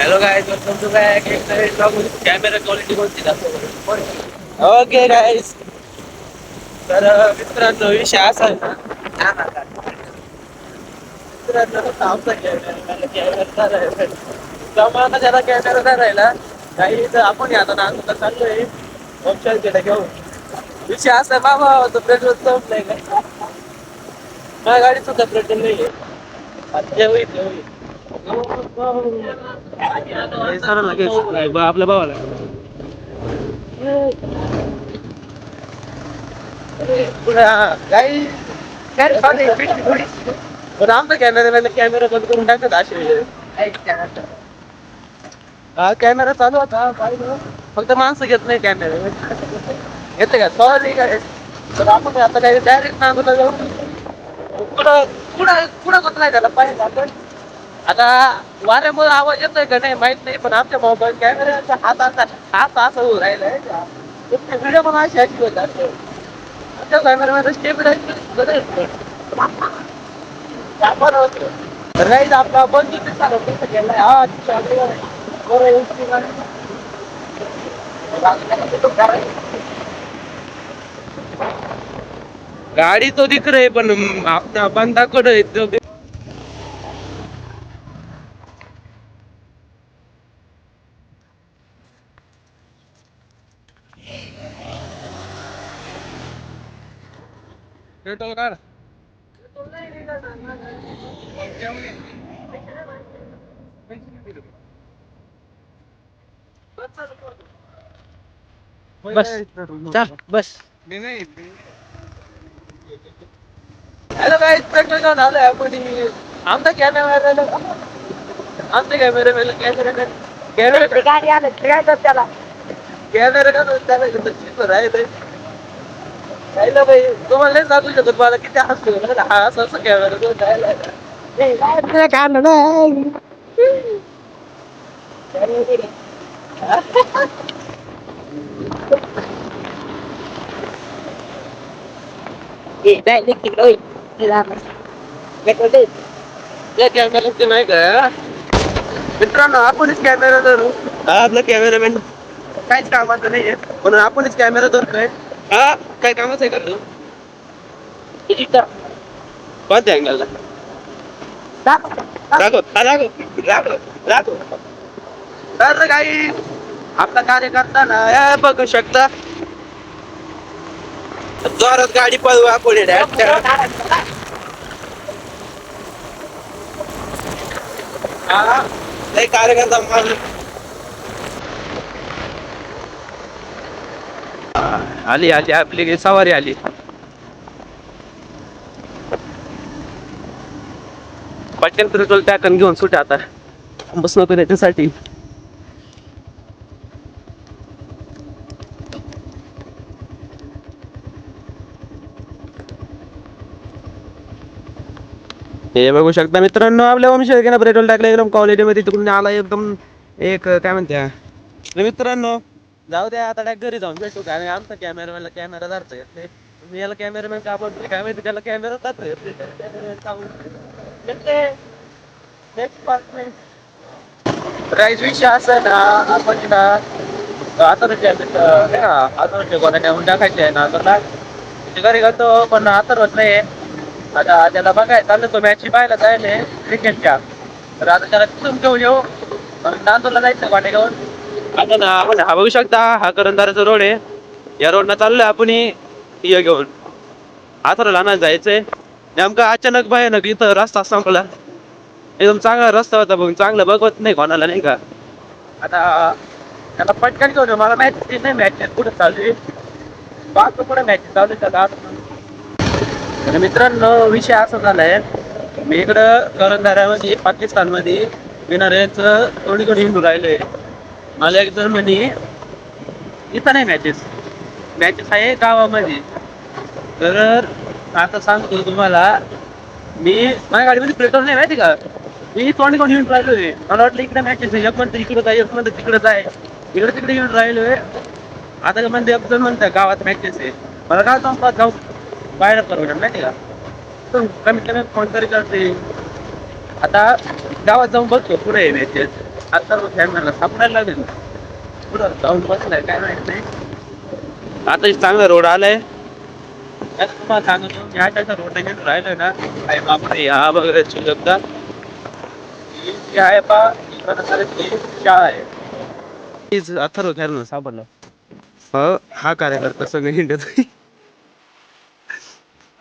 Hello guys, welcome to back. Camera quality कोणती दाखव. Okay guys, तर मित्रांनो विषय असा आहे ना. मित्रांनो आमचा कॅमेरा जमाना ज्याला कॅमेरा नाही राहिला काही तर आपण आता नांदूला चाललोय वंशाला घेऊन. विषय असा आहे बाबा, तो पेट्रोल संपलंय का माझ्या गाडीत सुद्धा पेट्रोल नाहीये. जे होईल ते होईल. आपल्या भावाला काही पण आमचा कॅमेरा बंद करून टाकत असे. हा कॅमेरा चालू होता फक्त माणसं घेत नाही कॅमेरा. येते का सॉरी काय. तर आपण आता काही डायरेक्ट नांदूला जाऊ. कुठं कुठं कुठं होत नाही त्याला पाहिजे आपण. आता वाऱ्यामुळे आवाज येतोय का नाही माहित नाही, पण आमच्या मोबाईल कॅमेऱ्याचा हात असं होऊ राहिलाय. व्हिडिओ पण अशी होत असते. आमच्या कॅमेरामध्ये स्टेबलाइज तर काहीच आपला बंद केलाय. गाडी तो दिख रही पण अपना बंदा कड पेट्रोल काढ. बस चल बस. हॅलो गाईज, पेट्रोल घेऊन आलोय आपण. आमचा कॅमेरा गाडी आलं काय तर त्याला कॅमेरा राहिला भाई. तुम्हाला नाही सांगू शकत मला किती हसू हा असं कॅमेरा घेऊन राहिलाय. नाही का मित्रांनो, आपणच कॅमेरा धरू. हा आपला कॅमेरामॅन काहीच कामाचं नाहीये म्हणून आपणच कॅमेरा धरतोय. हा काय कामाचं आहे का तू. कोणत्या अँगलला तर काही आपला कार्यकर्ता ना हे बघू शकता. जोरात गाडी पळवू आपण. हा लय कार्यकर्ता आली आली आपली सवारी आली. पटकन पेट्रोल टाक आणि घेऊन सुट आता. बस नको त्याच्यासाठी. हे बघू शकता मित्रांनो, आपल्या वंशाला पेट्रोल टाकलं एकदम क्वालिटीमध्ये. तिकडून आला एकदम एक काय म्हणत्या मित्रांनो. जाऊ द्या आता घरी जाऊन भेटू. कारण आमचा कॅमेरामॅनला कॅमेरा धरता येत नाही. मी याला कॅमेरामॅन का बोलतोय काय माहिती, त्याला कॅमेरा धरता येत नाही. प्राईज विषय असा आहे ना, आपण ना आता नेऊन टाकायचे आहे ना आता. घरी घालतो पण आता होत नाही. आता त्याला बघाय चाल तो मॅची पाहायला जायलय क्रिकेटच्या. तर आता त्याला तिथून घेऊन येऊ. नांदूरला जायचं गोटेगावहून. आता ना आपण हा बघू शकता, हा करंदाराचा रोड आहे. या रोड न चाललोय आपण हे घेऊन. आथर्वला आणायला जायचंय. नेमका अचानक भयानक इथं रस्ता संपला. एकदम चांगला रस्ता होता बघ, चांगलं बघवत नाही कोणाला नाही का. आता त्याला पटकन घेऊन ये. मला माहिती नाही मॅच कुठं चालू आहे. पाहतो कुठं मॅच चालू आहे का. तर मित्रांनो विषय असा झालाय. मी इकडं करंदाऱ्यामध्ये पाकिस्तान मध्ये विणाऱ्याच कोणी हिंदू राहिलंय. मला एक जण म्हणे इथं नाही मॅचेस. मॅचेस आहे गावामध्ये. तर आता सांगतो तुम्हाला. मी माझ्या गाडीमध्ये पेट्रोल नाही माहिती का. मी तोंड घेऊन हिंडून राहिलोय. मला वाटलं इकडे मॅचेस आहे. एक म्हणतं इकडं जाय, एक म्हणतं तिकडं जाय. इकडे तिकडे हिंडून राहिलोय. आता एक जण म्हणतंय गावात मॅचेस आहे. मला काय जाऊ बाहेर परवडल माहिती का. कमीत कमी फोन तरी करता येईल. आता गावात जाऊन बघतो कुठे आहे मॅचेस. आता फॅमिलीला सापडायला लागेल पुढं जाऊन बसलाय काय माहित नाही. आता चांगला रोड आलाय. त्यात तुम्हाला सांगतो मी त्याचा रोड घेऊन राहिलोय ना काय बापरे हा बघ सुलभदा ही आहे पा शाळा आहे. तीच अथर्व ना सापडला. हा कार्यकर्ता सगळे हिंडत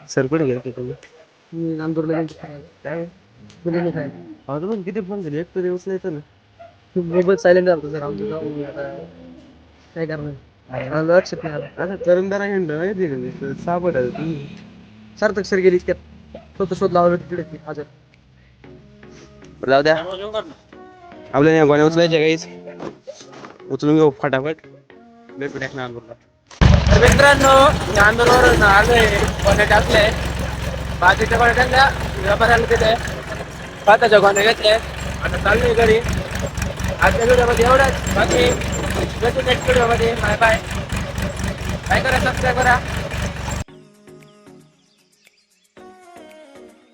सर कुठे गेलते तुम्ही नांदूरला काय अजून किती फोन झाले एक तरी उचलायचं ना. मोबाईल सायलेंट झालता सर आमचा काय करणार लक्षात नाही आलं. आता करंदारा हिंडला माहिती सापडलं सार्थक सर गेली इतक्यात स्वतः शोध लावला तिकडे हजर. जाऊ द्या आपल्याला गोण्या उचलायच्या काहीच उचलून घेऊ फटाफट भेटू नांदूरला. तर मित्रांनो नांदूरवरून आलोय गोण्या टाकले बाकीच्या गोण्या टाकल्या व्यापाऱ्याला दिले भाताच्या गोण्या घेतल्या आता चाललोय घरी. आजच्या व्हिडिओमध्ये एवढंच बाकी नेक्स्ट व्हिडिओमध्ये बाय बाय. काय करा सबस्क्राईब करा.